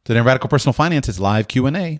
Today in Radical Personal Finance is live Q&A.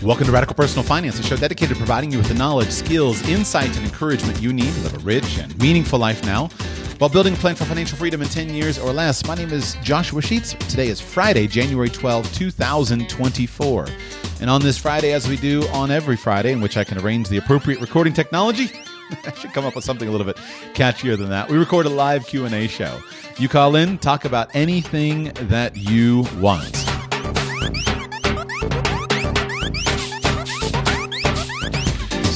Welcome to Radical Personal Finance, a show dedicated to providing you with the knowledge, skills, insight, and encouragement you need to live a rich and meaningful life now while building a plan for financial freedom in 10 years or less. My name is Joshua Sheets. Today is Friday, January 12, 2024. And on this Friday, as we do on every Friday, in which I can arrange the appropriate recording technology, I should come up with something a little bit catchier than that. We record a live Q&A show. You call in, talk about anything that you want.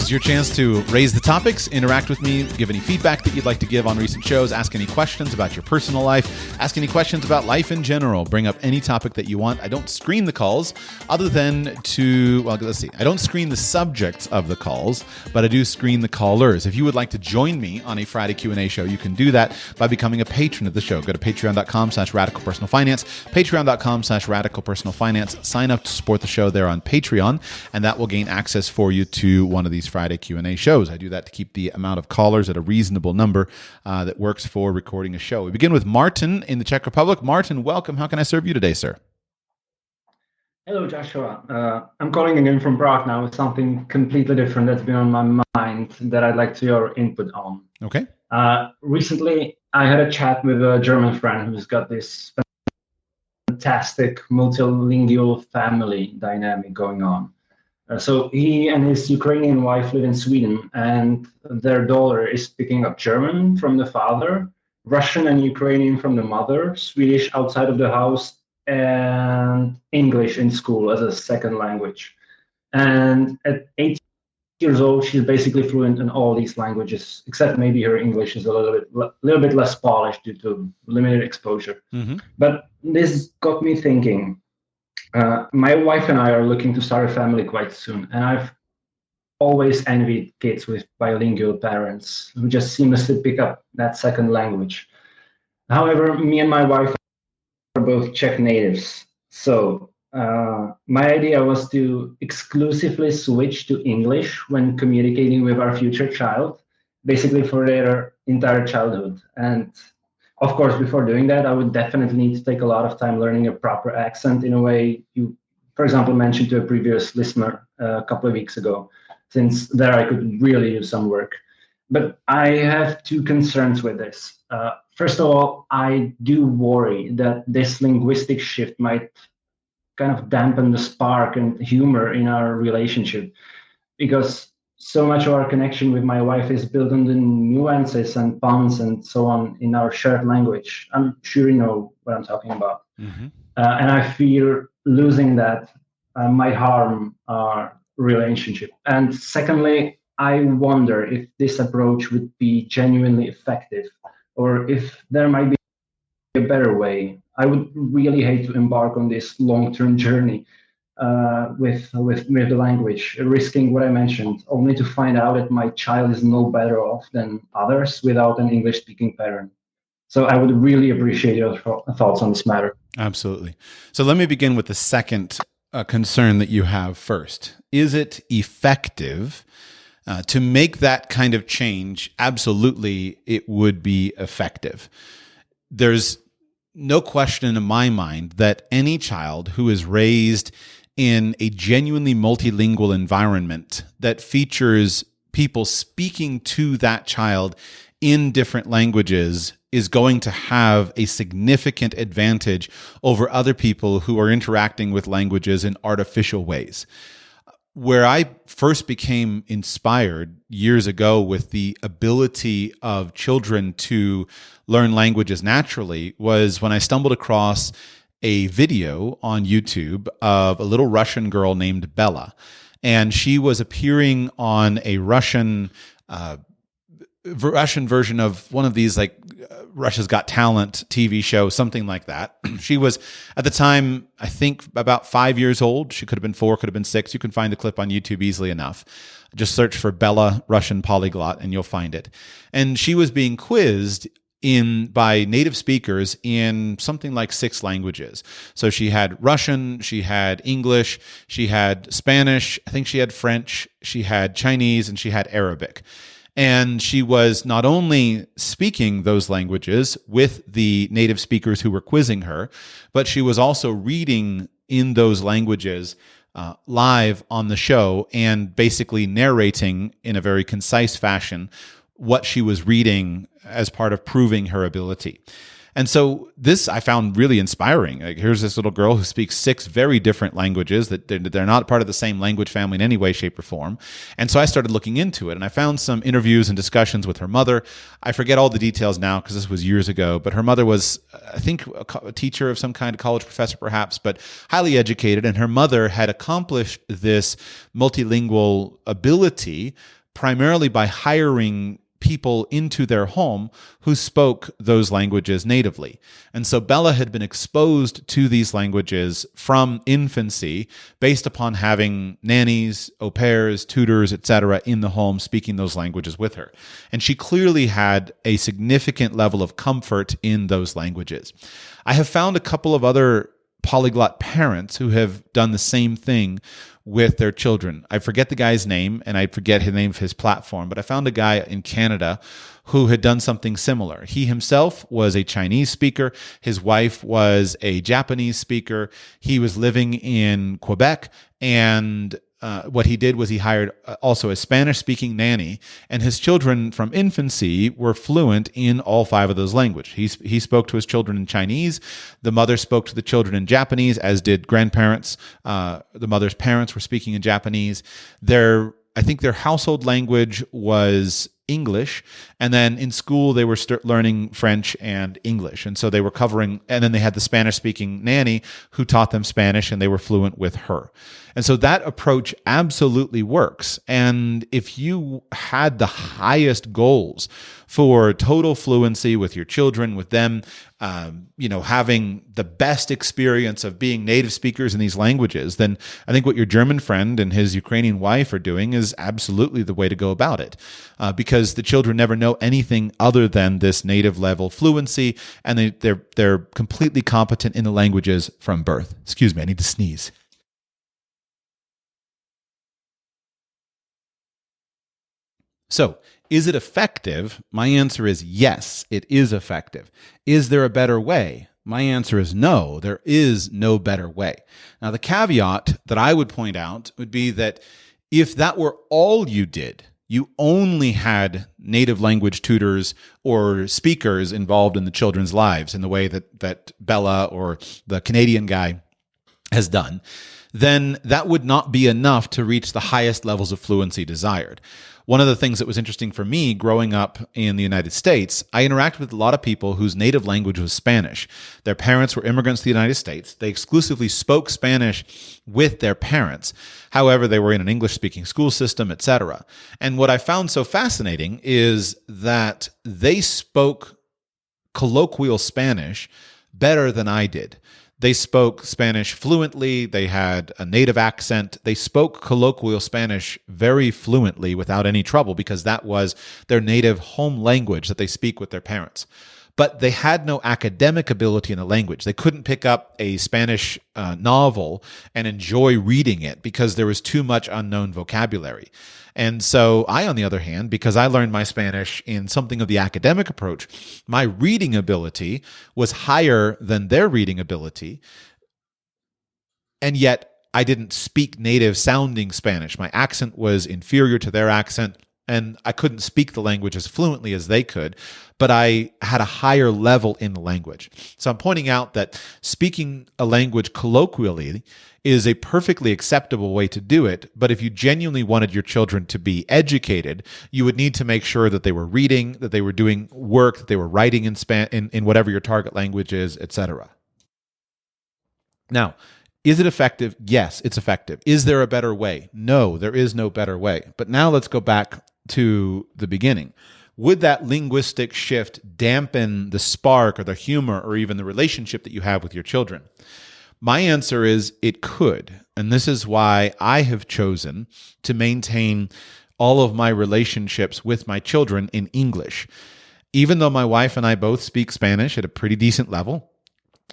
Your chance to raise the topics, interact with me, give any feedback that you'd like to give on recent shows, ask any questions about your personal life, ask any questions about life in general, bring up any topic that you want. I don't screen the calls other than I don't screen the subjects of the calls, but I do screen the callers. If you would like to join me on a Friday Q&A show, you can do that by becoming a patron of the show. Go to patreon.com/radicalpersonalfinance, patreon.com/radicalpersonalfinance. Sign up to support the show there on Patreon, and that will gain access for you to one of these Friday Q&A shows. I do that to keep the amount of callers at a reasonable number that works for recording a show. We begin with Martin in the Czech Republic. Martin, welcome. How can I serve you today, sir? Hello, Joshua. I'm calling again from Prague now with something completely different that's been on my mind that I'd like your input on. Okay. Recently, I had a chat with a German friend who's got this fantastic multilingual family dynamic going on. So he and his Ukrainian wife live in Sweden, and their daughter is picking up German from the father, Russian and Ukrainian from the mother, Swedish outside of the house, and English in school as a second language. And at 8 years old, she's basically fluent in all these languages, except maybe her English is a little bit less polished due to limited exposure. Mm-hmm. But this got me thinking. My wife and I are looking to start a family quite soon, and I've always envied kids with bilingual parents who just seamlessly pick up that second language. However, me and my wife are both Czech natives, so my idea was to exclusively switch to English when communicating with our future child, basically for their entire childhood. And of course, before doing that, I would definitely need to take a lot of time learning a proper accent in a way you, for example, mentioned to a previous listener a couple of weeks ago, since there I could really use some work. But I have two concerns with this. First of all, I do worry that this linguistic shift might kind of dampen the spark and humor in our relationship, because so much of our connection with my wife is built on the nuances and puns and so on in our shared language. I'm sure you know what I'm talking about. Mm-hmm. And I fear losing that might harm our relationship. And secondly, I wonder if this approach would be genuinely effective, or if there might be a better way. I would really hate to embark on this long-term journey with the language, risking what I mentioned, only to find out that my child is no better off than others without an English-speaking parent. So I would really appreciate your thoughts on this matter. Absolutely. So let me begin with the second concern that you have first. Is it effective to make that kind of change? Absolutely, it would be effective. There's no question in my mind that any child who is raised in a genuinely multilingual environment that features people speaking to that child in different languages is going to have a significant advantage over other people who are interacting with languages in artificial ways. Where I first became inspired years ago with the ability of children to learn languages naturally was when I stumbled across a video on YouTube of a little Russian girl named Bella. And she was appearing on a Russian version of one of these like Russia's Got Talent TV show, something like that. She was at the time, I think about 5 years old. She could have been 4, could have been 6. You can find the clip on YouTube easily enough. Just search for Bella Russian Polyglot and you'll find it. And she was being quizzed by native speakers in something like 6 languages. So she had Russian, she had English, she had Spanish, I think she had French, she had Chinese, and she had Arabic. And she was not only speaking those languages with the native speakers who were quizzing her, but she was also reading in those languages live on the show and basically narrating in a very concise fashion what she was reading as part of proving her ability. And so this I found really inspiring. Like, here's this little girl who speaks 6 very different languages that they're not part of the same language family in any way, shape, or form. And so I started looking into it, and I found some interviews and discussions with her mother. I forget all the details now because this was years ago, but her mother was, I think, a teacher of some kind, a college professor perhaps, but highly educated. And her mother had accomplished this multilingual ability primarily by hiring people into their home who spoke those languages natively. And so Bella had been exposed to these languages from infancy based upon having nannies, au pairs, tutors, etc. in the home speaking those languages with her. And she clearly had a significant level of comfort in those languages. I have found a couple of other polyglot parents who have done the same thing with their children. I forget the guy's name and I forget the name of his platform, but I found a guy in Canada who had done something similar. He himself was a Chinese speaker. His wife was a Japanese speaker. He was living in Quebec, and what he did was he hired also a Spanish-speaking nanny, and his children from infancy were fluent in all 5 of those languages. He spoke to his children in Chinese. The mother spoke to the children in Japanese, as did grandparents. The mother's parents were speaking in Japanese. I think their household language was English, and then in school they were learning French and English, and so they were covering, and then they had the Spanish-speaking nanny who taught them Spanish, and they were fluent with her. And so that approach absolutely works. And if you had the highest goals for total fluency with your children, with them, having the best experience of being native speakers in these languages, then I think what your German friend and his Ukrainian wife are doing is absolutely the way to go about it, because the children never know anything other than this native level fluency, and they're completely competent in the languages from birth. Excuse me, I need to sneeze. So, is it effective? My answer is yes, it is effective. Is there a better way? My answer is no, there is no better way. Now, the caveat that I would point out would be that if that were all you did, you only had native language tutors or speakers involved in the children's lives in the way that Bella or the Canadian guy has done, then that would not be enough to reach the highest levels of fluency desired. One of the things that was interesting for me growing up in the United States, I interacted with a lot of people whose native language was Spanish. Their parents were immigrants to the United States. They exclusively spoke Spanish with their parents. However, they were in an English-speaking school system, etc. And what I found so fascinating is that they spoke colloquial Spanish better than I did. They spoke Spanish fluently. They had a native accent. They spoke colloquial Spanish very fluently without any trouble because that was their native home language that they speak with their parents. But they had no academic ability in the language. They couldn't pick up a Spanish novel and enjoy reading it because there was too much unknown vocabulary. And so I, on the other hand, because I learned my Spanish in something of the academic approach, my reading ability was higher than their reading ability. And yet I didn't speak native sounding Spanish. My accent was inferior to their accent, and I couldn't speak the language as fluently as they could, but I had a higher level in the language. So I'm pointing out that speaking a language colloquially is a perfectly acceptable way to do it, but if you genuinely wanted your children to be educated, you would need to make sure that they were reading, that they were doing work, that they were writing in whatever your target language is, etc. Now, is it effective? Yes, it's effective. Is there a better way? No, there is no better way. But now let's go back to the beginning. Would that linguistic shift dampen the spark or the humor or even the relationship that you have with your children? My answer is it could. And this is why I have chosen to maintain all of my relationships with my children in English. Even though my wife and I both speak Spanish at a pretty decent level,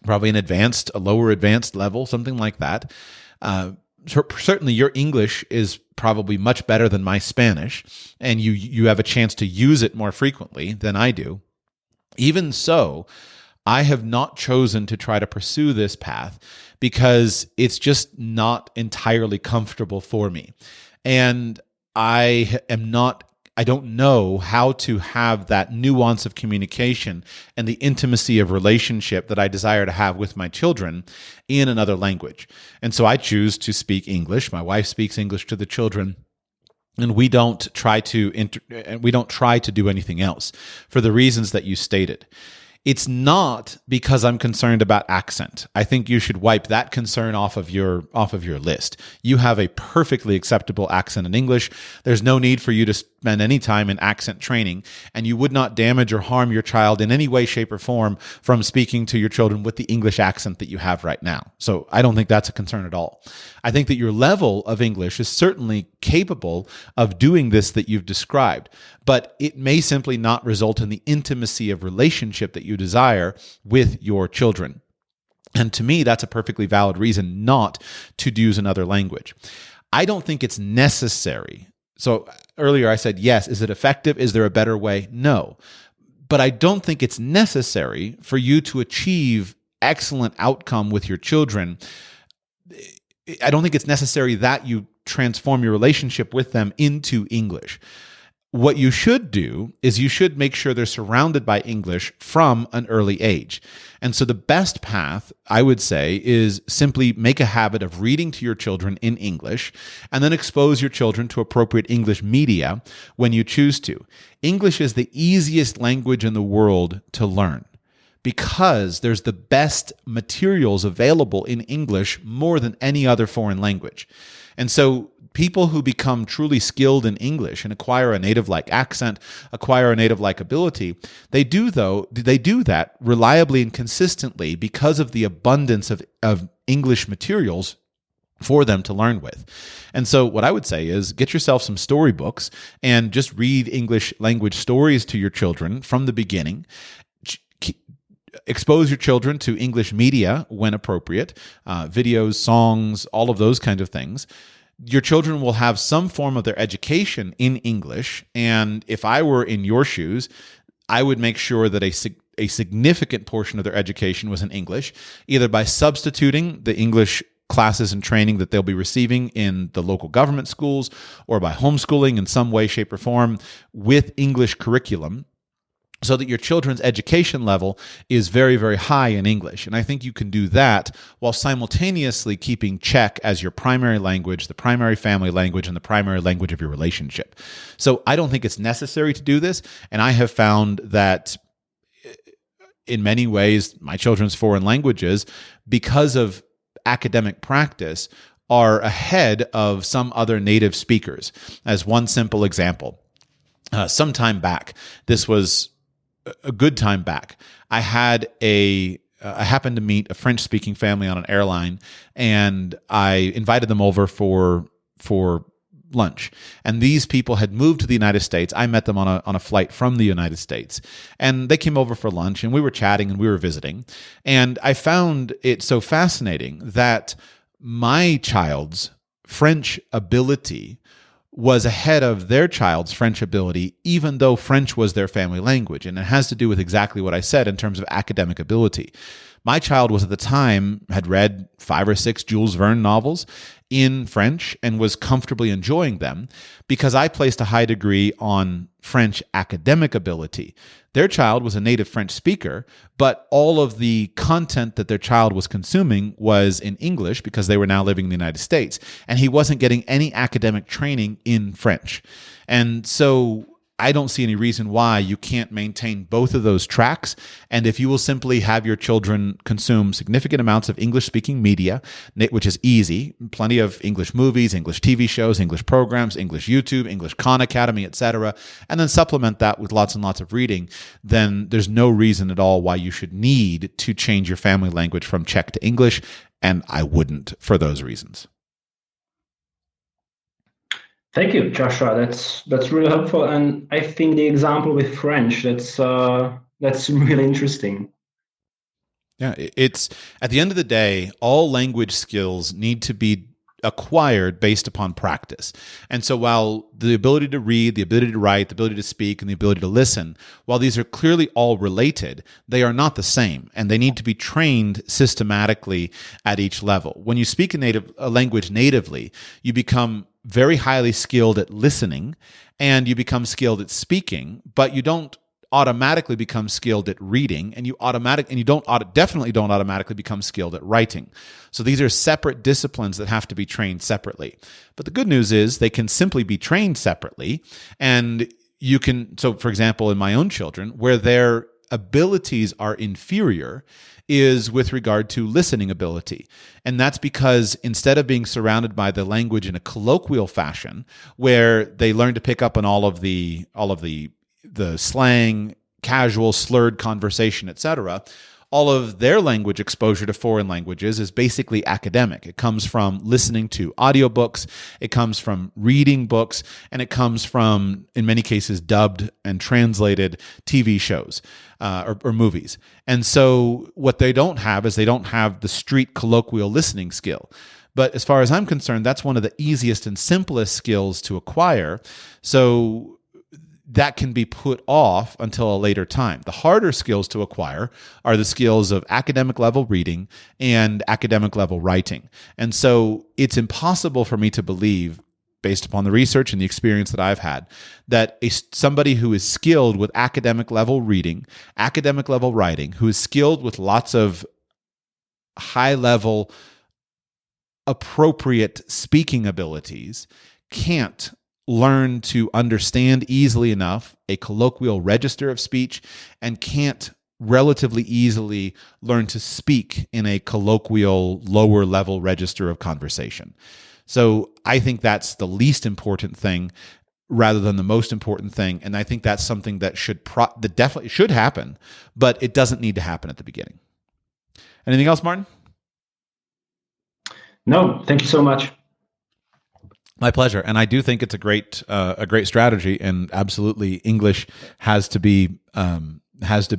probably a lower advanced level, something like that. Certainly your English is probably much better than my Spanish, and you have a chance to use it more frequently than I do. Even so, I have not chosen to try to pursue this path because it's just not entirely comfortable for me. And I don't know how to have that nuance of communication and the intimacy of relationship that I desire to have with my children in another language. And so I choose to speak English. My wife speaks English to the children. And we don't try to do anything else for the reasons that you stated. It's not because I'm concerned about accent. I think you should wipe that concern off of your list. You have a perfectly acceptable accent in English. There's no need for you to spend any time in accent training, and you would not damage or harm your child in any way, shape, or form from speaking to your children with the English accent that you have right now. So I don't think that's a concern at all. I think that your level of English is certainly capable of doing this that you've described, but it may simply not result in the intimacy of relationship that you desire with your children. And to me, that's a perfectly valid reason not to use another language. I don't think it's necessary. So earlier I said, yes, is it effective? Is there a better way? No. But I don't think it's necessary for you to achieve excellent outcome with your children. I don't think it's necessary that you transform your relationship with them into English. What you should do is you should make sure they're surrounded by English from an early age. And so the best path, I would say, is simply make a habit of reading to your children in English and then expose your children to appropriate English media when you choose to. English is the easiest language in the world to learn because there's the best materials available in English more than any other foreign language. And so people who become truly skilled in English and acquire a native-like accent, acquire a native-like ability, they do that reliably and consistently because of the abundance of English materials for them to learn with. And so what I would say is get yourself some storybooks and just read English language stories to your children from the beginning. Expose your children to English media when appropriate, videos, songs, all of those kinds of things. Your children will have some form of their education in English. And if I were in your shoes, I would make sure that a significant portion of their education was in English, either by substituting the English classes and training that they'll be receiving in the local government schools or by homeschooling in some way, shape, or form with English curriculum, so that your children's education level is very, very high in English. And I think you can do that while simultaneously keeping Czech as your primary language, the primary family language, and the primary language of your relationship. So I don't think it's necessary to do this. And I have found that in many ways, my children's foreign languages, because of academic practice, are ahead of some other native speakers. As one simple example, some time back, this was a good time back, I happened to meet a French-speaking family on an airline, and I invited them over for lunch. And these people had moved to the United States. I met them on a flight from the United States, and they came over for lunch, and we were chatting and we were visiting. And I found it so fascinating that my child's French ability was ahead of their child's French ability, even though French was their family language. And it has to do with exactly what I said in terms of academic ability. My child was at the time, had read 5 or 6 Jules Verne novels in French and was comfortably enjoying them because I placed a high degree on French academic ability. Their child was a native French speaker, but all of the content that their child was consuming was in English because they were now living in the United States, and he wasn't getting any academic training in French. And so I don't see any reason why you can't maintain both of those tracks. And if you will simply have your children consume significant amounts of English-speaking media, which is easy, plenty of English movies, English TV shows, English programs, English YouTube, English Khan Academy, etc., and then supplement that with lots and lots of reading, then there's no reason at all why you should need to change your family language from Czech to English, and I wouldn't for those reasons. Thank you, Joshua. That's really helpful, and I think the example with French that's really interesting. Yeah, it's at the end of the day, all language skills need to be acquired based upon practice. And so while the ability to read, the ability to write, the ability to speak, and the ability to listen, while these are clearly all related, they are not the same, and they need to be trained systematically at each level. When you speak a language natively, you become very highly skilled at listening and you become skilled at speaking, but you don't automatically become skilled at reading, and definitely don't automatically become skilled at writing. So these are separate disciplines that have to be trained separately. But the good news is they can simply be trained separately, and you can. So, for example, in my own children, where their abilities are inferior is with regard to listening ability. And that's because instead of being surrounded by the language in a colloquial fashion, where they learn to pick up on all of the slang, casual, slurred conversation, etc., all of their language exposure to foreign languages is basically academic. It comes from listening to audiobooks, it comes from reading books, and it comes from, in many cases, dubbed and translated TV shows or movies. And so what they don't have is they don't have the street colloquial listening skill. But as far as I'm concerned, that's one of the easiest and simplest skills to acquire. So that can be put off until a later time. The harder skills to acquire are the skills of academic level reading and academic level writing. And so it's impossible for me to believe, based upon the research and the experience that I've had, that somebody who is skilled with academic level reading, academic level writing, who is skilled with lots of high level appropriate speaking abilities can't learn to understand easily enough a colloquial register of speech and can't relatively easily learn to speak in a colloquial lower level register of conversation. So I think that's the least important thing rather than the most important thing. And I think that's something that that definitely should happen, but it doesn't need to happen at the beginning. Anything else, Martin? No, thank you so much. My pleasure, and I do think it's a great strategy, and absolutely English has to be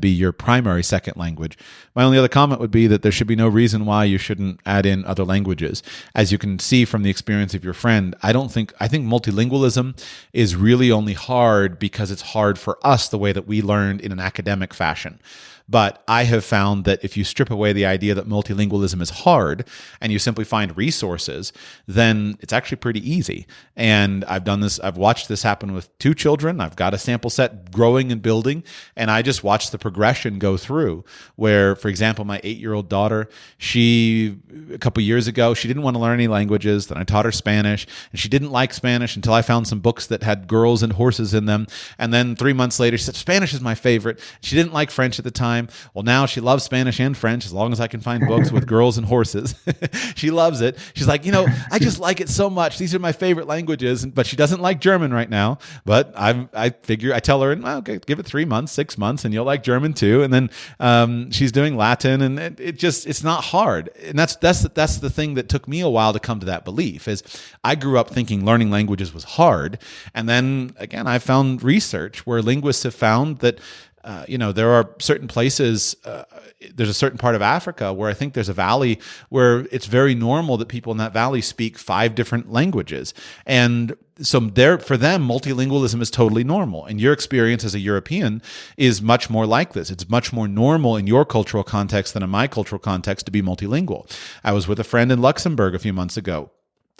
your primary second language. My only other comment would be that there should be no reason why you shouldn't add in other languages. As you can see from the experience of your friend, I think multilingualism is really only hard because it's hard for us the way that we learned in an academic fashion. But I have found that if you strip away the idea that multilingualism is hard and you simply find resources, then it's actually pretty easy. And I've watched this happen with 2 children. I've got a sample set growing and building, and I just watched the progression go through where, for example, my 8-year-old daughter, a couple years ago, she didn't want to learn any languages. Then I taught her Spanish, and she didn't like Spanish until I found some books that had girls and horses in them. And then 3 months later, she said, Spanish is my favorite. She didn't like French at the time. Well, now she loves Spanish and French as long as I can find books with girls and horses. She loves it. She's like, I just like it so much. These are my favorite languages. But she doesn't like German right now. But I tell her, okay, give it 3 months, 6 months, and you'll like German too. And then she's doing Latin, and it's not hard. And that's the thing that took me a while to come to that belief. Is I grew up thinking learning languages was hard, and then again I found research where linguists have found that. There are certain places, there's a certain part of Africa where I think there's a valley where it's very normal that people in that valley speak 5 different languages. And so for them, multilingualism is totally normal. And your experience as a European is much more like this. It's much more normal in your cultural context than in my cultural context to be multilingual. I was with a friend in Luxembourg a few months ago.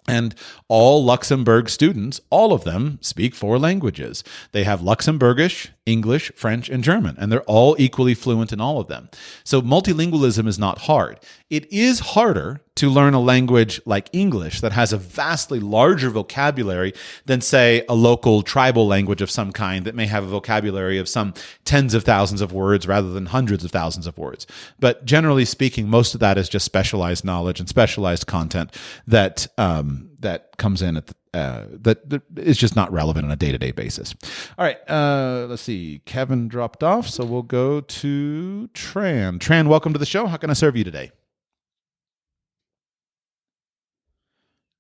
And all Luxembourg students, all of them speak 4 languages. They have Luxembourgish, English, French, and German, and they're all equally fluent in all of them. So multilingualism is not hard. It is harder to learn a language like English that has a vastly larger vocabulary than, say, a local tribal language of some kind that may have a vocabulary of some tens of thousands of words rather than hundreds of thousands of words. But generally speaking, most of that is just specialized knowledge and specialized content that comes in that is just not relevant on a day-to-day basis. All right, let's see. Kevin dropped off, so we'll go to Tran. Tran, welcome to the show. How can I serve you today?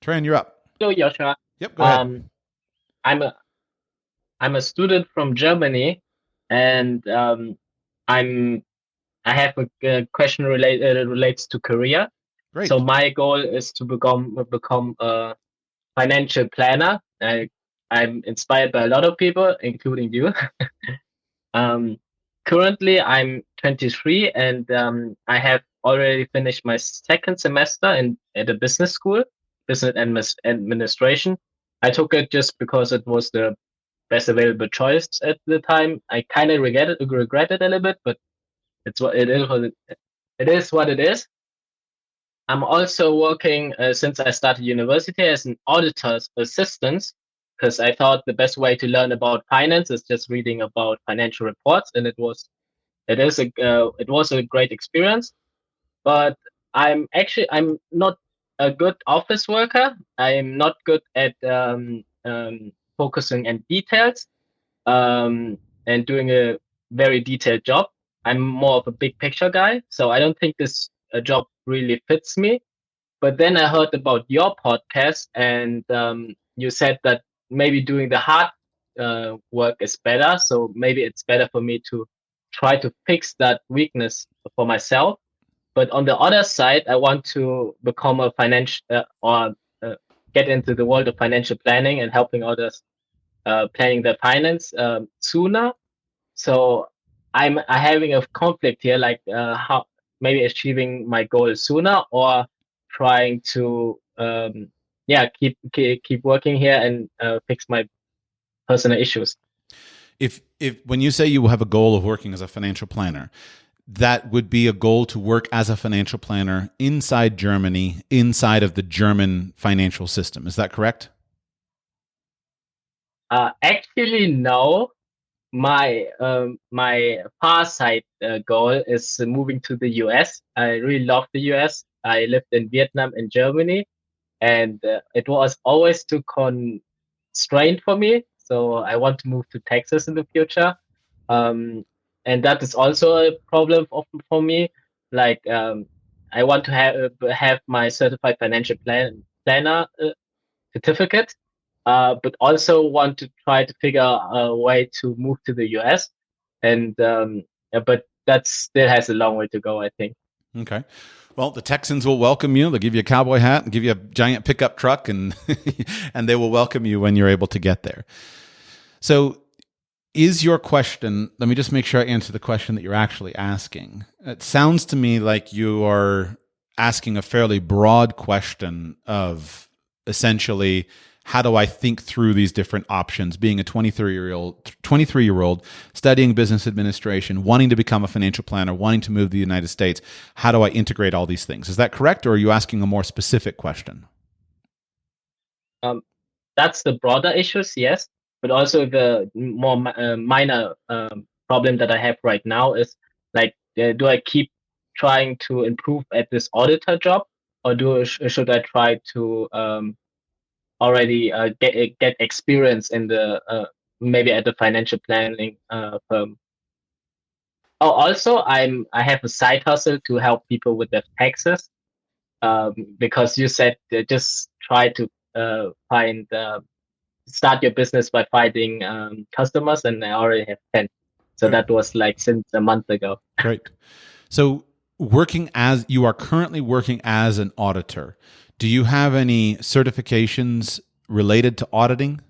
Tran, you're up. Hello, Joshua. Yep, go ahead. I'm a student from Germany, and I'm I have a question relates to career. So Great. my goal is to become a financial planner. I'm inspired by a lot of people, including you. Um, Currently, I'm 23, and I have already finished my second semester at a business school, administration. I took it just because it was the best available choice at the time. I kind of regret it a little bit, but it's what it is. It is what it is. I'm also working since I started university as an auditor's assistant because I thought the best way to learn about finance is just reading about financial reports, and it was a great experience. But I'm not a good office worker. I'm not good at focusing on details and doing a very detailed job. I'm more of a big picture guy, so I don't think this job really fits me. But then I heard about your podcast, and you said that maybe doing the hard work is better. So maybe it's better for me to try to fix that weakness for myself. But on the other side, I want to become a financial or get into the world of financial planning and helping others planning their finance sooner. So I having a conflict here, like how maybe achieving my goal sooner or trying to keep working here and fix my personal issues. If when you say you have a goal of working as a financial planner, that would be a goal to work as a financial planner inside Germany, inside of the German financial system. Is that correct? Actually, no. My far side goal is moving to the US. I really love the US. I lived in Vietnam and Germany, and it was always too constrained for me. So I want to move to Texas in the future, um, and that is also a problem for me. Like I want to have my certified financial planner certificate, but also want to try to figure out a way to move to the US, and but that still has a long way to go, I think. Okay. Well, the Texans will welcome you. They'll give you a cowboy hat and give you a giant pickup truck, and and they will welcome you when you're able to get there. So, is your question, let me just make sure I answer the question that you're actually asking. It sounds to me like you are asking a fairly broad question of essentially, how do I think through these different options? Being a 23-year-old studying business administration, wanting to become a financial planner, wanting to move to the United States, how do I integrate all these things? Is that correct, or are you asking a more specific question? That's the broader issues, yes, but also the more minor problem that I have right now is like, do I keep trying to improve at this auditor job, or should I try to already get experience in the maybe at the financial planning firm. Oh, also I have a side hustle to help people with their taxes, because you said just try to find start your business by finding customers, and I already have 10. So that was like since a month ago. Great. So you are currently working as an auditor. Do you have any certifications related to auditing?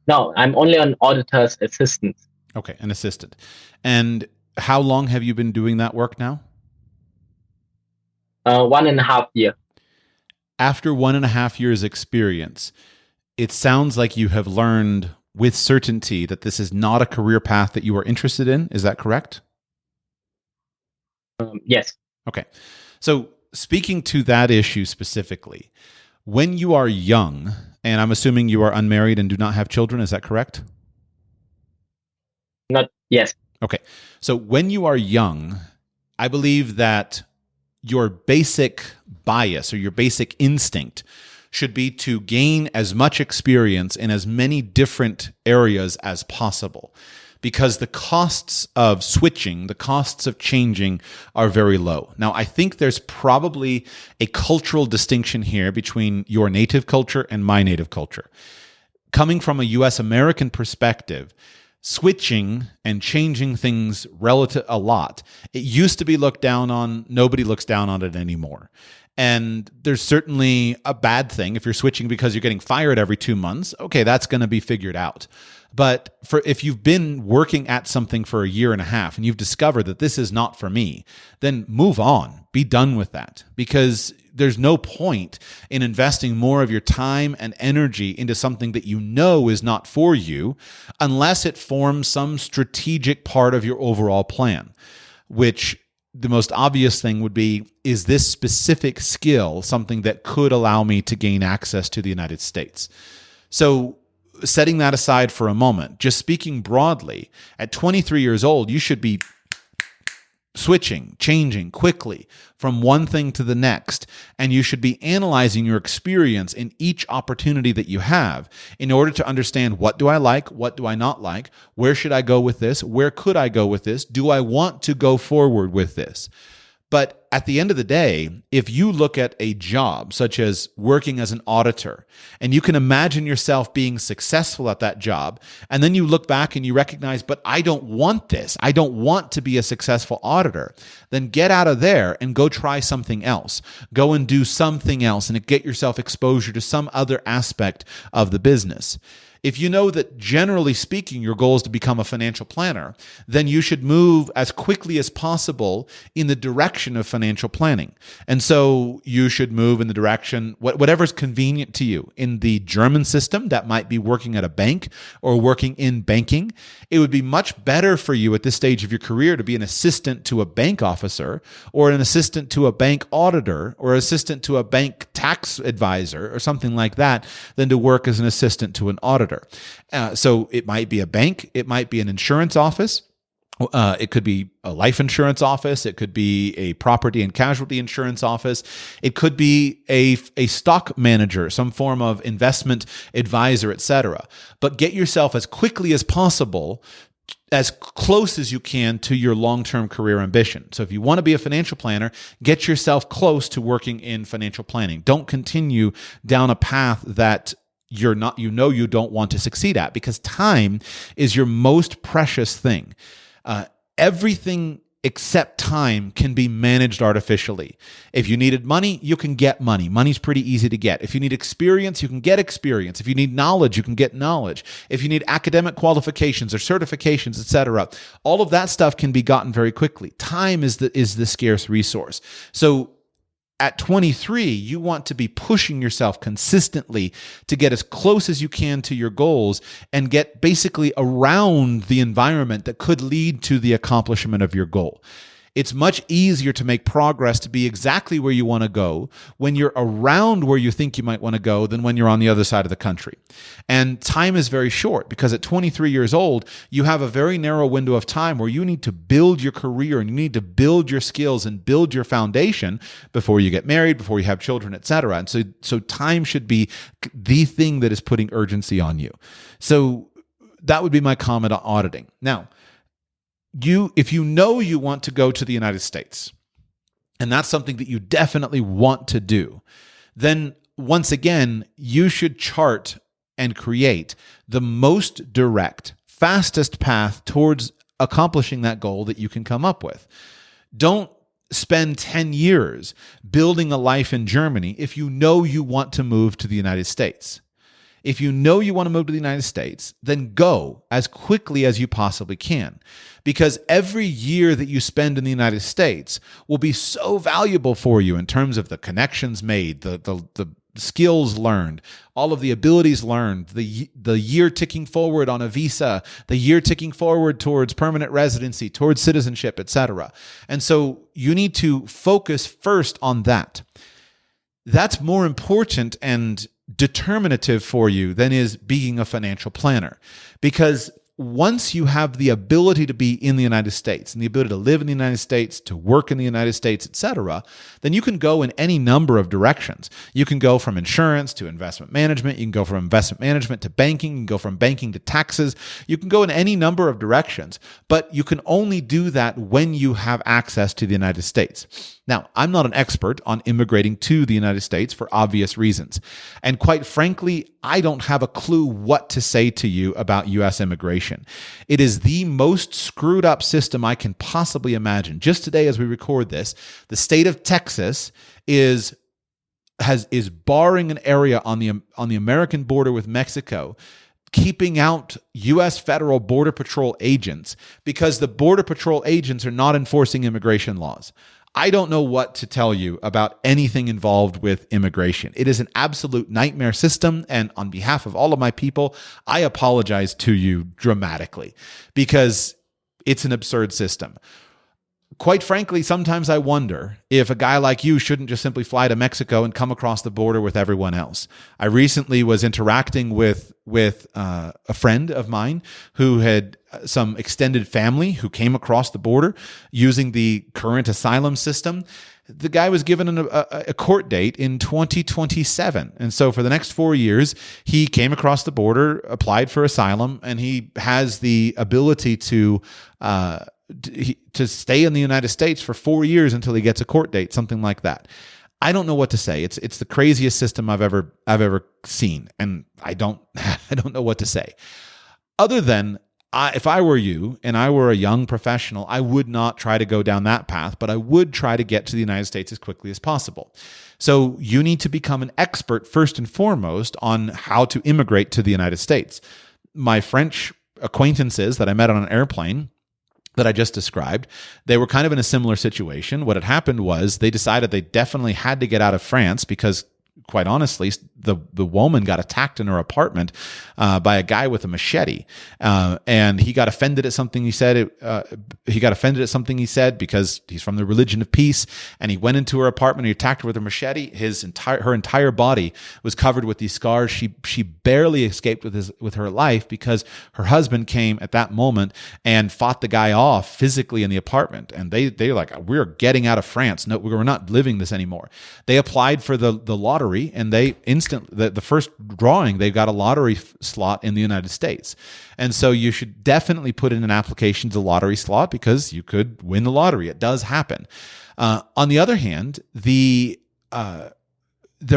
No, I'm only an auditor's assistant. Okay, an assistant. And how long have you been doing that work now? 1.5 years. After 1.5 years experience, it sounds like you have learned with certainty that this is not a career path that you are interested in. Is that correct? Yes. Okay. So speaking to that issue specifically, when you are young, and I'm assuming you are unmarried and do not have children, is that correct? Yes. Okay. So when you are young, I believe that your basic bias or your basic instinct should be to gain as much experience in as many different areas as possible, because the costs of switching, the costs of changing are very low. Now, I think there's probably a cultural distinction here between your native culture and my native culture. coming from a US American perspective, switching and changing things relative a lot. It used to be looked down on. Nobody looks down on it anymore. And there's certainly a bad thing if you're switching because you're getting fired every 2 months. Okay, that's going to be figured out. But if you've been working at something for a year and a half and you've discovered that this is not for me, then move on. Be done with that, because there's no point in investing more of your time and energy into something that you know is not for you unless it forms some strategic part of your overall plan, which the most obvious thing would be, is this specific skill something that could allow me to gain access to the United States? So setting that aside for a moment, just speaking broadly, at 23 years old, you should be switching, changing quickly from one thing to the next, and you should be analyzing your experience in each opportunity that you have in order to understand, what do I like, what do I not like, where should I go with this, where could I go with this, do I want to go forward with this? But at the end of the day, if you look at a job such as working as an auditor, and you can imagine yourself being successful at that job, and then you look back and you recognize, but I don't want this, I don't want to be a successful auditor, then get out of there and go try something else. Go and do something else and get yourself exposure to some other aspect of the business. If you know that generally speaking, your goal is to become a financial planner, then you should move as quickly as possible in the direction of financial planning. And so you should move in the direction, whatever's convenient to you. In the German system, that might be working at a bank or working in banking. It would be much better for you at this stage of your career to be an assistant to a bank officer, or an assistant to a bank auditor, or assistant to a bank tax advisor, or something like that, than to work as an assistant to an auditor. So it might be a bank, it might be an insurance office, it could be a life insurance office, it could be a property and casualty insurance office, it could be a stock manager, some form of investment advisor, etc. But get yourself as quickly as possible as close as you can to your long-term career ambition. So if you want to be a financial planner, get yourself close to working in financial planning. Don't continue down a path that you don't want to succeed at, because time is your most precious thing. Everything except time can be managed artificially. If you needed money, you can get money. Money's pretty easy to get. If you need experience, you can get experience. If you need knowledge, you can get knowledge. If you need academic qualifications or certifications, etc., all of that stuff can be gotten very quickly. Time is the scarce resource. So at 23, you want to be pushing yourself consistently to get as close as you can to your goals and get basically around the environment that could lead to the accomplishment of your goal. It's much easier to make progress to be exactly where you want to go when you're around where you think you might want to go than when you're on the other side of the country. And time is very short, because at 23 years old, you have a very narrow window of time where you need to build your career and you need to build your skills and build your foundation before you get married, before you have children, etc. And so time should be the thing that is putting urgency on you. So that would be my comment on auditing. Now, if you know you want to go to the United States, and that's something that you definitely want to do, then once again, you should chart and create the most direct, fastest path towards accomplishing that goal that you can come up with. Don't spend 10 years building a life in Germany if you know you want to move to the United States. If you know you want to move to the United States, then go as quickly as you possibly can, because every year that you spend in the United States will be so valuable for you in terms of the connections made, the skills learned, all of the abilities learned, the year ticking forward on a visa, the year ticking forward towards permanent residency, towards citizenship, etc. And so you need to focus first on that. That's more important and determinative for you than is being a financial planner. Because once you have the ability to be in the United States and the ability to live in the United States, to work in the United States, etc., then you can go in any number of directions. You can go from insurance to investment management. You can go from investment management to banking. You can go from banking to taxes. You can go in any number of directions, but you can only do that when you have access to the United States. Now, I'm not an expert on immigrating to the United States for obvious reasons. And quite frankly, I don't have a clue what to say to you about U.S. immigration. It is the most screwed up system I can possibly imagine. Just today, as we record this, the state of Texas is barring an area on the American border with Mexico, keeping out U.S. federal Border Patrol agents because the Border Patrol agents are not enforcing immigration laws. I don't know what to tell you about anything involved with immigration. It is an absolute nightmare system, and on behalf of all of my people, I apologize to you dramatically because it's an absurd system. Quite frankly, sometimes I wonder if a guy like you shouldn't just simply fly to Mexico and come across the border with everyone else. I recently was interacting with a friend of mine who had some extended family who came across the border using the current asylum system. The guy was given a court date in 2027. And so for the next 4 years, he came across the border, applied for asylum, and he has the ability to stay in the United States for 4 years until he gets a court date, something like that. I don't know what to say. It's the craziest system I've ever seen, and I don't know what to say. Other than if I were you and I were a young professional, I would not try to go down that path, but I would try to get to the United States as quickly as possible. So you need to become an expert first and foremost on how to immigrate to the United States. My French acquaintances that I met on an airplane that I just described, they were kind of in a similar situation. What had happened was they decided they definitely had to get out of France because, quite honestly, the woman got attacked in her apartment by a guy with a machete, and he got offended at something he said. He got offended at something he said because he's from the religion of peace, and he went into her apartment. He attacked her with a machete. Her entire body was covered with these scars. She barely escaped with her life because her husband came at that moment and fought the guy off physically in the apartment. And they're like, we're getting out of France. No, we're not living this anymore. They applied for the lottery, and they the first drawing, they got a lottery slot in the United States. And so you should definitely put in an application to the lottery slot because you could win the lottery. It does happen. On the other hand, there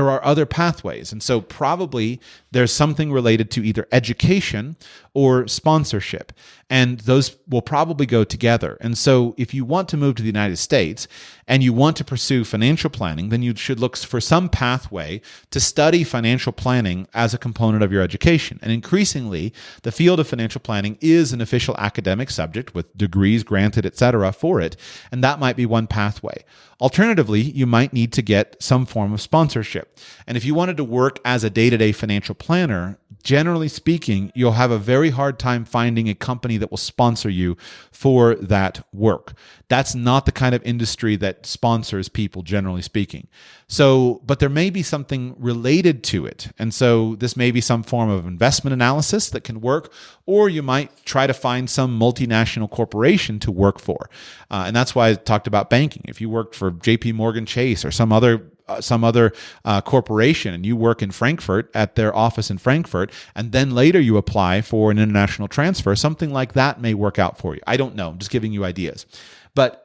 are other pathways. And so probably there's something related to either education or sponsorship. And those will probably go together. And so if you want to move to the United States and you want to pursue financial planning, then you should look for some pathway to study financial planning as a component of your education. And increasingly, the field of financial planning is an official academic subject with degrees granted, etc., for it. And that might be one pathway. Alternatively, you might need to get some form of sponsorship. And if you wanted to work as a day-to-day financial planner, generally speaking, you'll have a very hard time finding a company that will sponsor you for that work. That's not the kind of industry that sponsors people, generally speaking. So, but there may be something related to it. And so this may be some form of investment analysis that can work, or you might try to find some multinational corporation to work for. And that's why I talked about banking. If you worked for JP Morgan Chase or some other corporation and you work in Frankfurt at their office in Frankfurt, and then later you apply for an international transfer, something like that may work out for you. I don't know. I'm just giving you ideas. But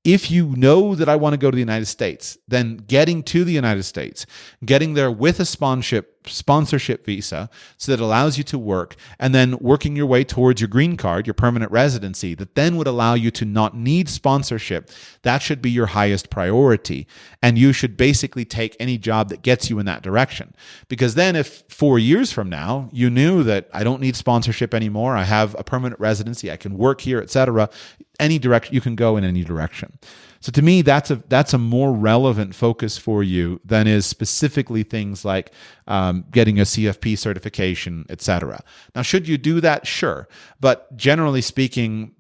if you know that I want to go to the United States, then getting to the United States, getting there with a sponsorship visa so that it allows you to work, and then working your way towards your green card, your permanent residency, that then would allow you to not need sponsorship, that should be your highest priority. And you should basically take any job that gets you in that direction. Because then if 4 years from now, you knew that I don't need sponsorship anymore, I have a permanent residency, I can work here, etc., any direction, you can go in any direction. So to me, that's a more relevant focus for you than is specifically things like getting a CFP certification, etc. Now, should you do that? Sure. But generally speaking,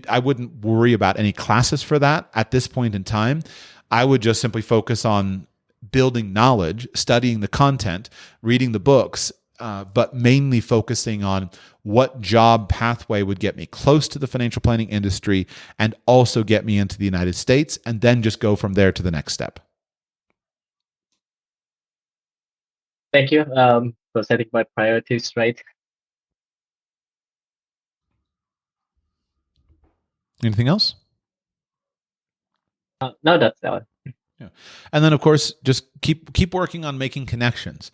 I wouldn't worry about any classes for that at this point in time. I would just simply focus on building knowledge, studying the content, reading the books, but mainly focusing on what job pathway would get me close to the financial planning industry and also get me into the United States, and then just go from there to the next step. Thank you for setting my priorities right. Anything else? No, that's all. Yeah. And then, of course, just keep working on making connections.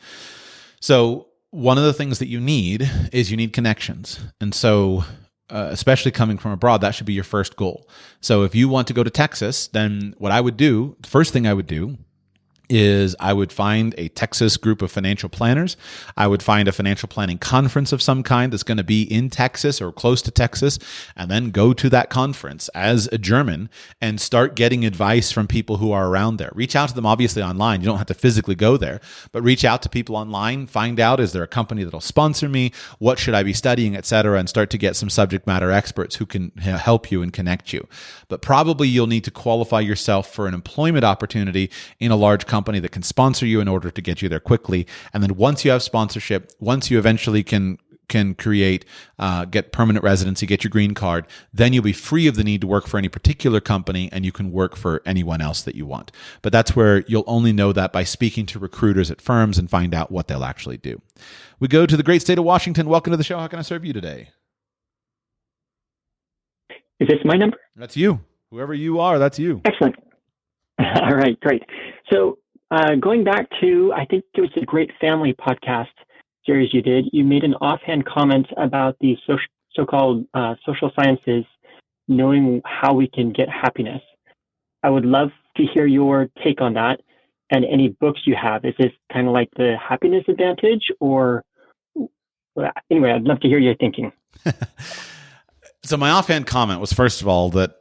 So one of the things that you need connections. And so especially coming from abroad, that should be your first goal. So if you want to go to Texas, then the first thing I would do is I would find a Texas group of financial planners. I would find a financial planning conference of some kind that's going to be in Texas or close to Texas, and then go to that conference as a German and start getting advice from people who are around there. Reach out to them, obviously, online. You don't have to physically go there, but reach out to people online, find out, is there a company that'll sponsor me? What should I be studying, et cetera, and start to get some subject matter experts who can help you and connect you. But probably you'll need to qualify yourself for an employment opportunity in a large company that can sponsor you in order to get you there quickly. And then once you have sponsorship, once you eventually can create, get permanent residency, get your green card, then you'll be free of the need to work for any particular company, and you can work for anyone else that you want. But that's where you'll only know that by speaking to recruiters at firms and find out what they'll actually do. We go to the great state of Washington. Welcome to the show. How can I serve you today? Is this my number? That's you. Whoever you are, that's you. Excellent. All right, great. So going back to, I think it was a Great Family podcast series you did, you made an offhand comment about the so-called social sciences, knowing how we can get happiness. I would love to hear your take on that and any books you have. Is this kind of like the happiness advantage, or anyway, I'd love to hear your thinking. So my offhand comment was, first of all, that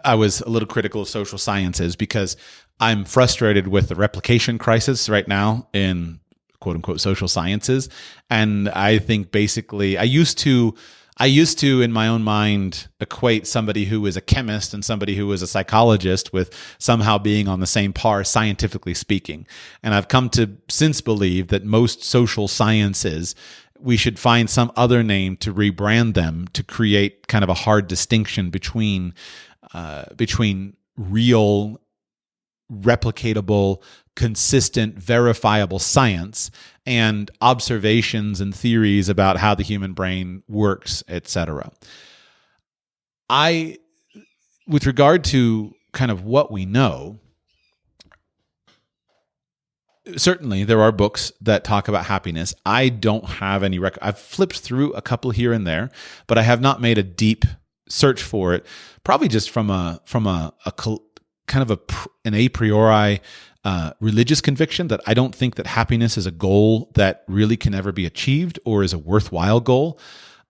I was a little critical of social sciences because I'm frustrated with the replication crisis right now in quote unquote social sciences. And I think basically I used to in my own mind equate somebody who is a chemist and somebody who is a psychologist with somehow being on the same par, scientifically speaking. And I've come to since believe that most social sciences, we should find some other name to rebrand them to create kind of a hard distinction between real, replicatable, consistent, verifiable science and observations and theories about how the human brain works, etc. With regard to kind of what we know, certainly there are books that talk about happiness. I don't have any I've flipped through a couple here and there, but I have not made a deep search for it, probably just from a kind of an a priori religious conviction that I don't think that happiness is a goal that really can ever be achieved or is a worthwhile goal.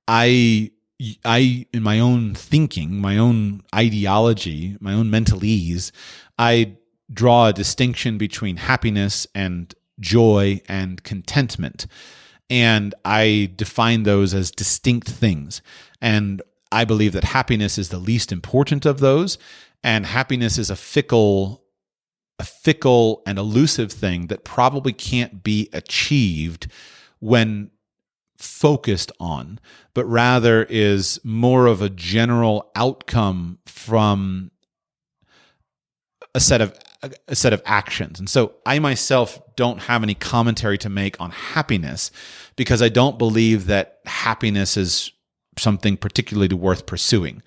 I in my own thinking, my own ideology, my own mentalese, I draw a distinction between happiness and joy and contentment. And I define those as distinct things. And I believe that happiness is the least important of those. And happiness is a fickle and elusive thing that probably can't be achieved when focused on, but rather is more of a general outcome from a set of actions. And so I myself don't have any commentary to make on happiness because I don't believe that happiness is something particularly worth pursuing.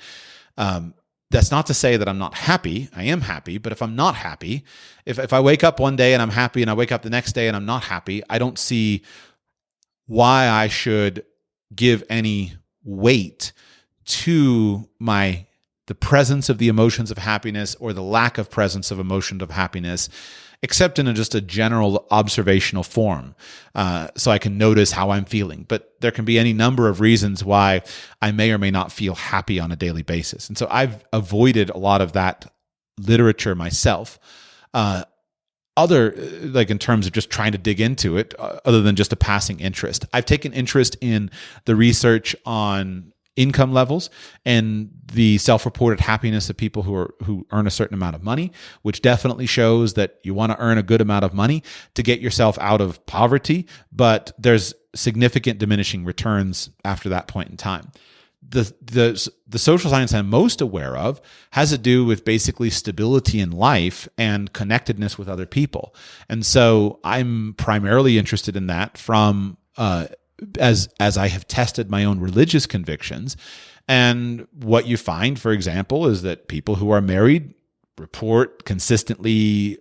That's not to say that I'm not happy. I am happy, but if I'm not happy, if I wake up one day and I'm happy and I wake up the next day and I'm not happy, I don't see why I should give any weight to the presence of the emotions of happiness or the lack of presence of emotion of happiness, except in just a general observational form, so I can notice how I'm feeling. But there can be any number of reasons why I may or may not feel happy on a daily basis. And so I've avoided a lot of that literature myself, in terms of just trying to dig into it, other than just a passing interest. I've taken interest in the research on income levels and the self-reported happiness of people who earn a certain amount of money, which definitely shows that you want to earn a good amount of money to get yourself out of poverty, but there's significant diminishing returns after that point in time. The social science I'm most aware of has to do with basically stability in life and connectedness with other people. And so I'm primarily interested in that from as I have tested my own religious convictions. And what you find, for example, is that people who are married report consistently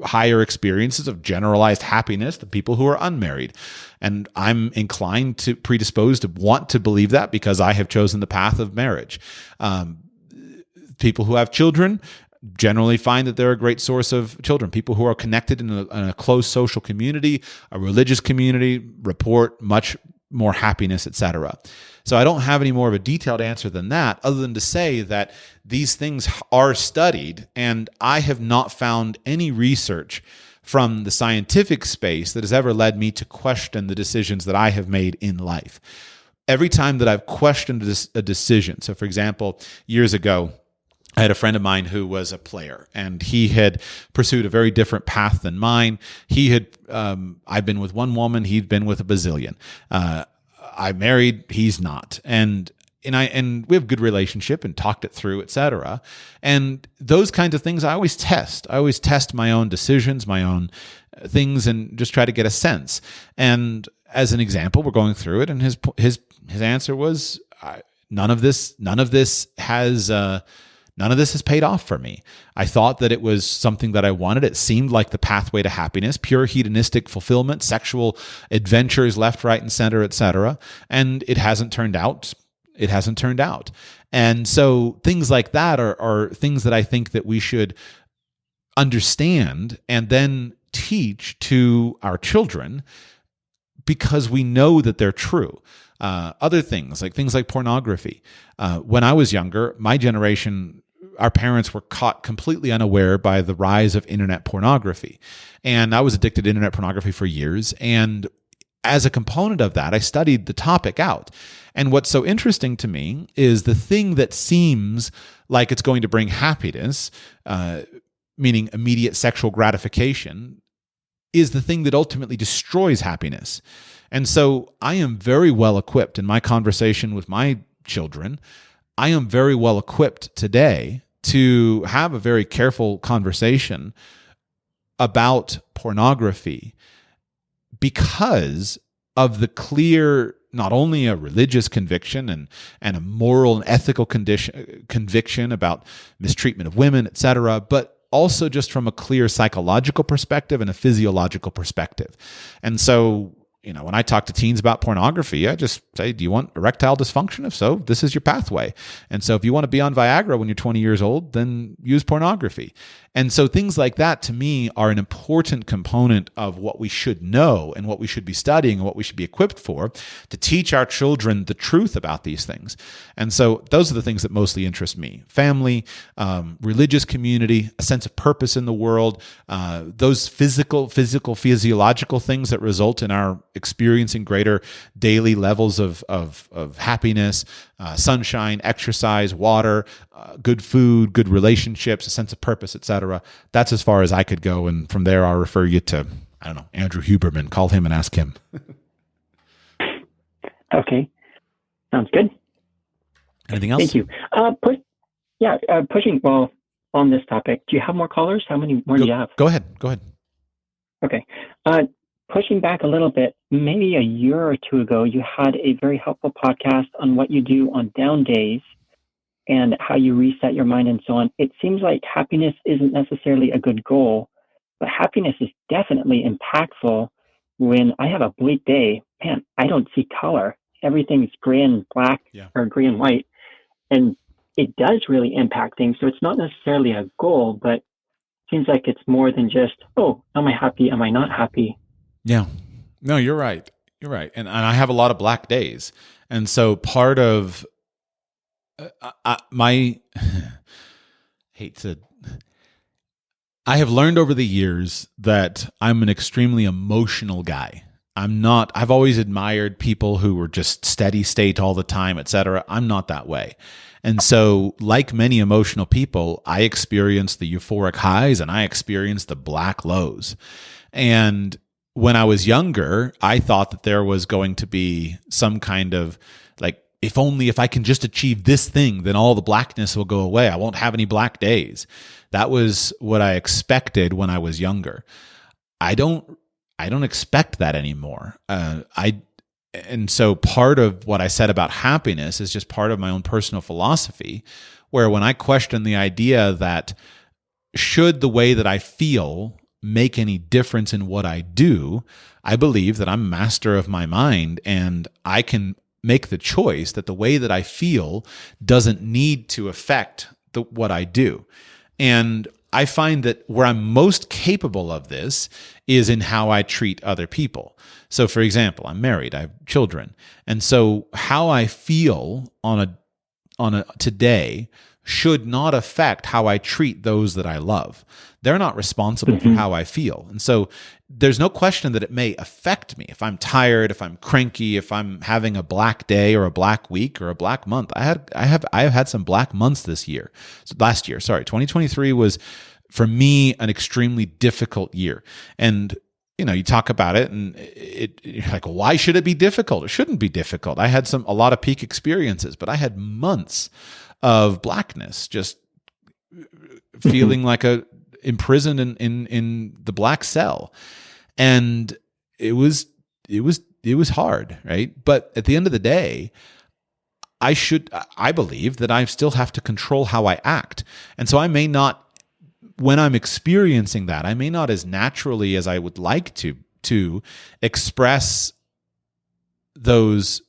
higher experiences of generalized happiness than people who are unmarried. And I'm inclined to predisposed to want to believe that because I have chosen the path of marriage. People who have children generally find that they're a great source of children. People who are connected in a close social community, a religious community, report much more happiness, etc. So I don't have any more of a detailed answer than that, other than to say that these things are studied, and I have not found any research from the scientific space that has ever led me to question the decisions that I have made in life. Every time that I've questioned a decision, so for example, years ago, I had a friend of mine who was a player, and he had pursued a very different path than mine. I'd been with one woman, he'd been with a bazillion. I married, he's not. And we have a good relationship and talked it through, etc. And those kinds of things I always test. I always test my own decisions, my own things, and just try to get a sense. And as an example, we're going through it, and his answer was, none of this has paid off for me. I thought that it was something that I wanted. It seemed like the pathway to happiness, pure hedonistic fulfillment, sexual adventures left, right, and center, etc. And it hasn't turned out. It hasn't turned out. And so things like that are things that I think that we should understand and then teach to our children because we know that they're true. Other things like pornography. When I was younger, my generation, our parents were caught completely unaware by the rise of internet pornography. And I was addicted to internet pornography for years. And as a component of that, I studied the topic out. And what's so interesting to me is the thing that seems like it's going to bring happiness, meaning immediate sexual gratification, is the thing that ultimately destroys happiness. And so I am very well equipped in my conversation with my children. I am very well equipped today to have a very careful conversation about pornography because of the clear, not only a religious conviction and a moral and ethical conviction about mistreatment of women, etc., but also just from a clear psychological perspective and a physiological perspective. And so, when I talk to teens about pornography, I just say, do you want erectile dysfunction? If so, this is your pathway. And so if you want to be on Viagra when you're 20 years old, then use pornography. And so things like that, to me, are an important component of what we should know and what we should be studying and what we should be equipped for to teach our children the truth about these things. And so those are the things that mostly interest me. Family, religious community, a sense of purpose in the world, those physiological things that result in our experiencing greater daily levels of happiness, sunshine, exercise, water, good food, good relationships, a sense of purpose, etc. That's as far as I could go. And from there, I'll refer you to, Andrew Huberman. Call him and ask him. Okay. Sounds good. Anything else? Thank you. Pushing, on this topic, do you have more callers? How many more do you have? Go ahead. Okay. Pushing back a little bit, maybe a year or two ago, you had a very helpful podcast on what you do on down days and how you reset your mind and so on. It seems like happiness isn't necessarily a good goal, but happiness is definitely impactful. When I have a bleak day, man, I don't see color. Everything's gray and black or gray and white. And it does really impact things. So it's not necessarily a goal, but it seems like it's more than just, oh, am I happy? Am I not happy? Yeah. No, you're right. You're right. And I have a lot of black days. And so part of I have learned over the years that I'm an extremely emotional guy. I've always admired people who were just steady state all the time, etc. I'm not that way. And so, like many emotional people, I experience the euphoric highs and I experience the black lows. And when I was younger, I thought that there was going to be some kind of if I can just achieve this thing, then all the blackness will go away. I won't have any black days. That was what I expected when I was younger. I don't expect that anymore. And so part of what I said about happiness is just part of my own personal philosophy, where when I question the idea that should the way that I feel make any difference in what I do, I believe that I'm master of my mind, and I can make the choice that the way that I feel doesn't need to affect what I do. And I find that where I'm most capable of this is in how I treat other people. So, for example, I'm married, I have children. And so how I feel on a today should not affect how I treat those that I love. They're not responsible for how I feel. And so there's no question that it may affect me. If I'm tired, if I'm cranky, if I'm having a black day or a black week or a black month. I have had some black months last year. 2023 was for me an extremely difficult year. And you talk about it and you're like, why should it be difficult? It shouldn't be difficult. I had a lot of peak experiences, but I had months of blackness, just feeling like imprisoned in the black cell. And it was hard, right? But at the end of the day, I believe that I still have to control how I act. And so I may not, when I'm experiencing that, I may not as naturally as I would like to express those.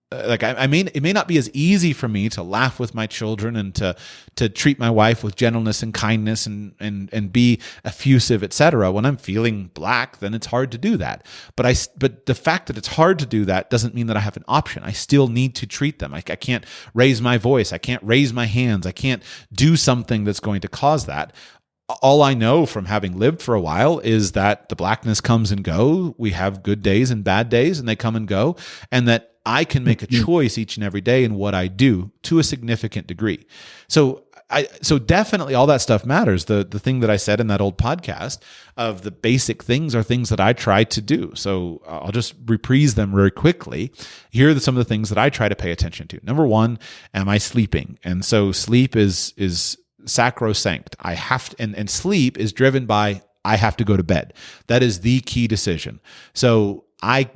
It may not be as easy for me to laugh with my children and to treat my wife with gentleness and kindness and be effusive, etc. When I'm feeling black, then it's hard to do that. But the fact that it's hard to do that doesn't mean that I have an option. I still need to treat them. I can't raise my voice. I can't raise my hands. I can't do something that's going to cause that. All I know from having lived for a while is that the blackness comes and go. We have good days and bad days, and they come and go, and that I can make a choice each and every day in what I do to a significant degree. So definitely all that stuff matters. The thing that I said in that old podcast of the basic things are things that I try to do. So I'll just reprise them very quickly. Here are some of the things that I try to pay attention to. Number one, am I sleeping? And so sleep is sacrosanct. I have to, and sleep is driven by I have to go to bed. That is the key decision. So I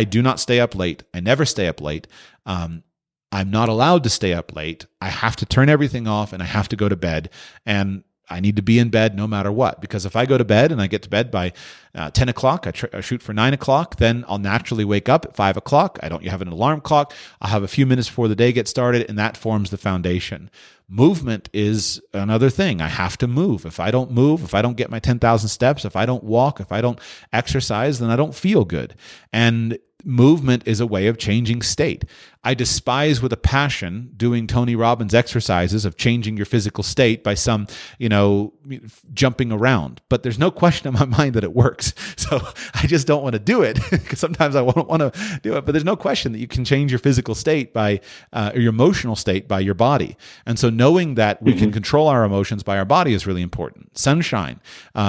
do not stay up late. I never stay up late. I'm not allowed to stay up late. I have to turn everything off and I have to go to bed. And I need to be in bed no matter what. Because if I go to bed and I get to bed by 10 o'clock, I shoot for 9 o'clock, then I'll naturally wake up at 5 o'clock. I don't have an alarm clock. I'll have a few minutes before the day gets started, and that forms the foundation. Movement is another thing. I have to move. If I don't move, if I don't get my 10,000 steps, if I don't walk, if I don't exercise, then I don't feel good. And movement is a way of changing state. I despise with a passion doing Tony Robbins exercises of changing your physical state by some, jumping around. But there's no question in my mind that it works. So I just don't want to do it because sometimes I won't want to do it. But there's no question that you can change your physical state by, or your emotional state by your body. And so knowing that we can control our emotions by our body is really important. Sunshine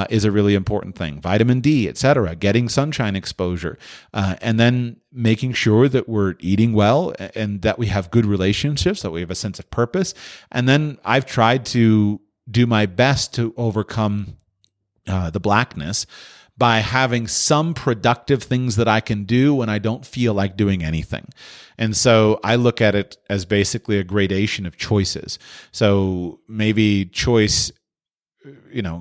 is a really important thing. Vitamin D, etc. Getting sunshine exposure. And then making sure that we're eating well and that we have good relationships, that we have a sense of purpose. And then I've tried to do my best to overcome the blackness by having some productive things that I can do when I don't feel like doing anything. And so I look at it as basically a gradation of choices. So maybe choice,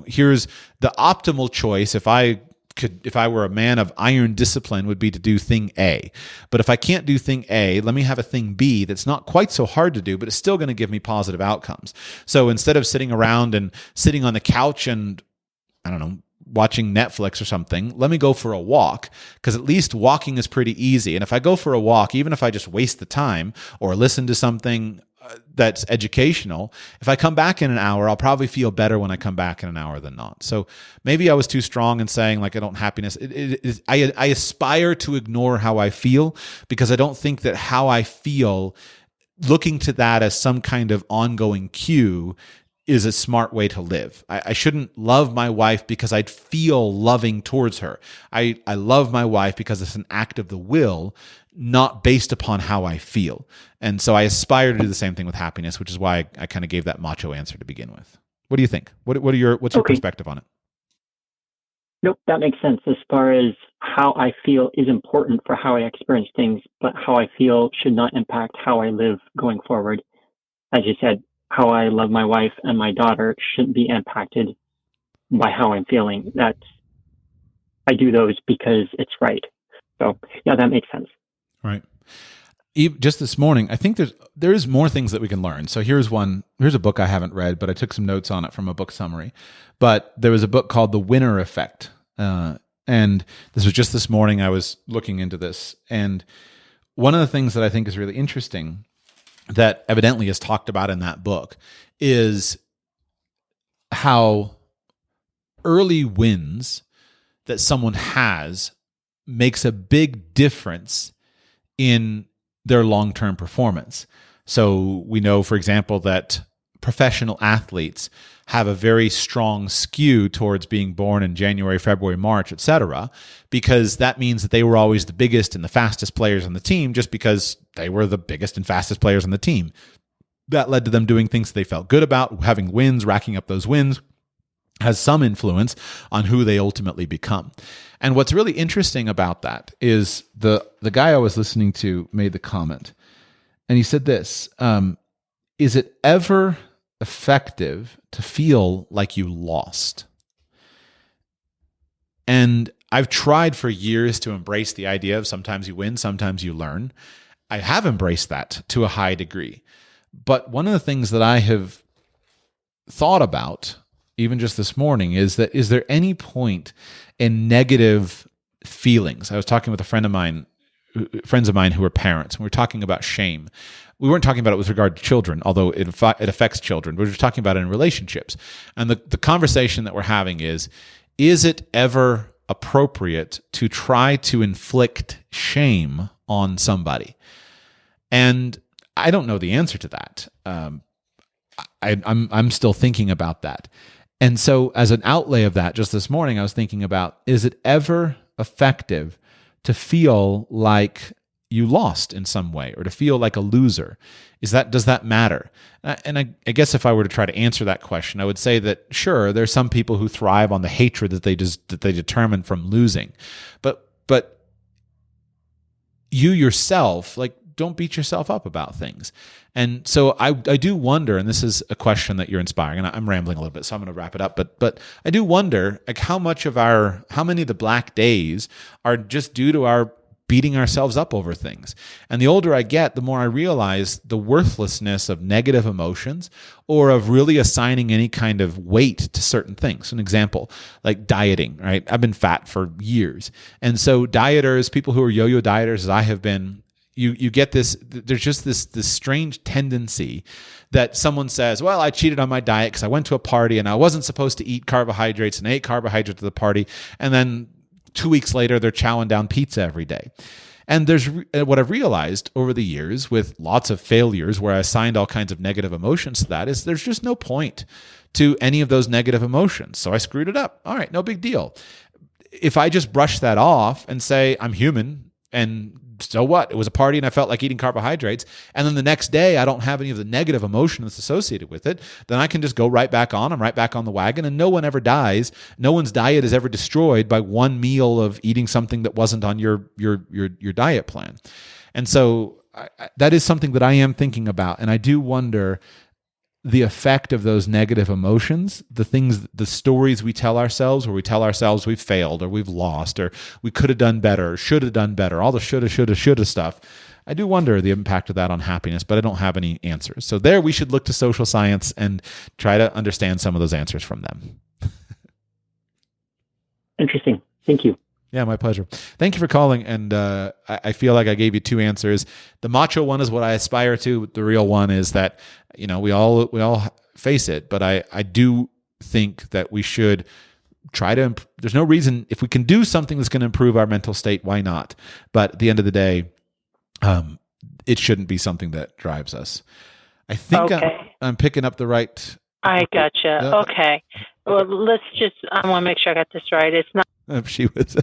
here's the optimal choice. If I were a man of iron discipline, would be to do thing A. But if I can't do thing A, let me have a thing B that's not quite so hard to do, but it's still going to give me positive outcomes. So instead of sitting around and sitting on the couch and, watching Netflix or something, let me go for a walk, because at least walking is pretty easy. And if I go for a walk, even if I just waste the time or listen to something that's educational, if I come back in an hour, I'll probably feel better when I come back in an hour than not. So maybe I was too strong in saying like I don't happiness. I aspire to ignore how I feel, because I don't think that how I feel, looking to that as some kind of ongoing cue, is a smart way to live. I shouldn't love my wife because I'd feel loving towards her. I love my wife because it's an act of the will, not based upon how I feel. And so I aspire to do the same thing with happiness, which is why I kind of gave that macho answer to begin with. What do you think? What's your perspective on it? Nope, that makes sense. As far as how I feel is important for how I experience things, but how I feel should not impact how I live going forward. As you said, how I love my wife and my daughter shouldn't be impacted how I'm feeling. I do those because it's right. So yeah, that makes sense. Right. Just this morning, I think there is more things that we can learn. So here's a book I haven't read, but I took some notes on it from a book summary. But there was a book called The Winner Effect. And this was just this morning I was looking into this. And one of the things that I think is really interesting that evidently is talked about in that book is how early wins that someone has makes a big difference in their long-term performance. So we know, for example, that professional athletes have a very strong skew towards being born in January, February, March, etc., because that means that they were always the biggest and the fastest players on the team just because they were the biggest and fastest players on the team. That led to them doing things they felt good about, having wins, racking up those wins, has some influence on who they ultimately become. And what's really interesting about that is the guy I was listening to made the comment, and he said this, is it ever effective to feel like you lost? And I've tried for years to embrace the idea of sometimes you win, sometimes you learn. I have embraced that to a high degree. But one of the things that I have thought about, even just this morning, is there any point in negative feelings? I was talking with friends of mine who are parents, and we were talking about shame. We weren't talking about it with regard to children, although it affects children. We were just talking about it in relationships. And the conversation that we're having is it ever appropriate to try to inflict shame on somebody? And I don't know the answer to that. I'm still thinking about that. And so as an outlay of that, just this morning, I was thinking about, is it ever effective to feel like you lost in some way or to feel like a loser? Does that matter? And I guess if I were to try to answer that question, I would say that sure, there's some people who thrive on the hatred that they determine from losing. But you yourself, like, don't beat yourself up about things. And so I do wonder, and this is a question that you're inspiring, and I'm rambling a little bit, so I'm going to wrap it up. But I do wonder, like, how many of the black days are just due to our beating ourselves up over things. And the older I get, the more I realize the worthlessness of negative emotions or of really assigning any kind of weight to certain things. An example, like dieting, right? I've been fat for years. And so dieters, people who are yo-yo dieters, as I have been, you get this, there's just this strange tendency that someone says, well, I cheated on my diet because I went to a party and I wasn't supposed to eat carbohydrates and I ate carbohydrates at the party. And then 2 weeks later, they're chowing down pizza every day. And there's what I've realized over the years with lots of failures where I assigned all kinds of negative emotions to that is there's just no point to any of those negative emotions. So I screwed it up. All right, no big deal. If I just brush that off and say I'm human, and so what? It was a party and I felt like eating carbohydrates. And then the next day, I don't have any of the negative emotion that's associated with it. Then I can just go right back on. I'm right back on the wagon, and no one ever dies. No one's diet is ever destroyed by one meal of eating something that wasn't on your diet plan. And so that is something that I am thinking about. And I do wonder the effect of those negative emotions, the stories we tell ourselves, where we tell ourselves we've failed or we've lost or we could have done better or should have done better, all the shoulda stuff. I do wonder the impact of that on happiness, but I don't have any answers. So there we should look to social science and try to understand some of those answers from them. Interesting. Thank you. Yeah, my pleasure. Thank you for calling. And I feel like I gave you two answers. The macho one is what I aspire to. The real one is that, we all face it. But I do think that we should try to. There's no reason, if we can do something that's going to improve our mental state, why not? But at the end of the day, it shouldn't be something that drives us. I think I'm picking up the right. I gotcha. Okay. Well, I want to make sure I got this right. It's not. She was.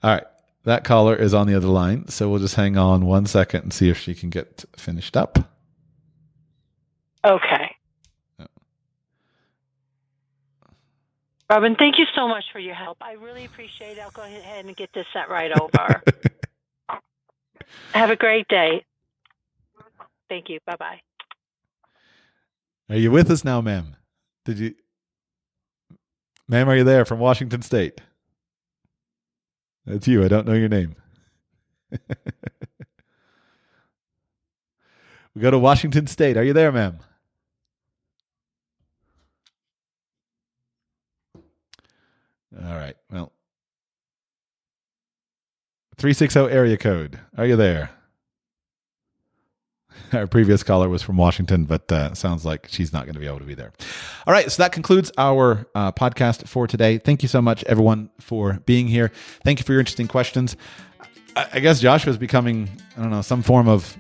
All right. That caller is on the other line. So we'll just hang on 1 second and see if she can get finished up. Okay. Robin, thank you so much for your help. I really appreciate it. I'll go ahead and get this sent right over. Have a great day. Thank you. Bye-bye. Are you with us now, ma'am? Did you? Ma'am, are you there from Washington State? That's you. I don't know your name. We go to Washington State. Are you there, ma'am? All right. Well, 360 area code. Are you there? Our previous caller was from Washington, but sounds like she's not going to be able to be there. All right. So that concludes our podcast for today. Thank you so much, everyone, for being here. Thank you for your interesting questions. I guess Joshua's becoming, I don't know, some form of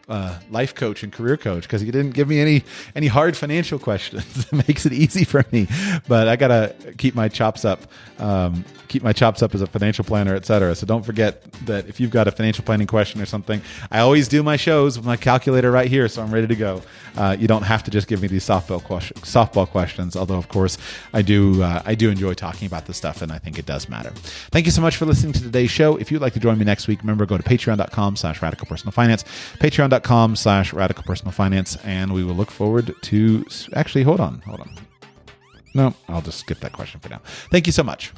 life coach and career coach because he didn't give me any hard financial questions. It makes it easy for me, but I gotta keep my chops up as a financial planner, etc. So don't forget that if you've got a financial planning question or something, I always do my shows with my calculator right here, so I'm ready to go. You don't have to just give me these softball questions, although of course I do enjoy talking about this stuff, and I think it does matter. Thank you so much for listening to today's show. If you'd like to join me next week, remember, go to patreon.com/radicalpersonalfinance, patreon.com/radicalpersonalfinance, and we will look forward to, actually, hold on. No, I'll just skip that question for now. Thank you so much.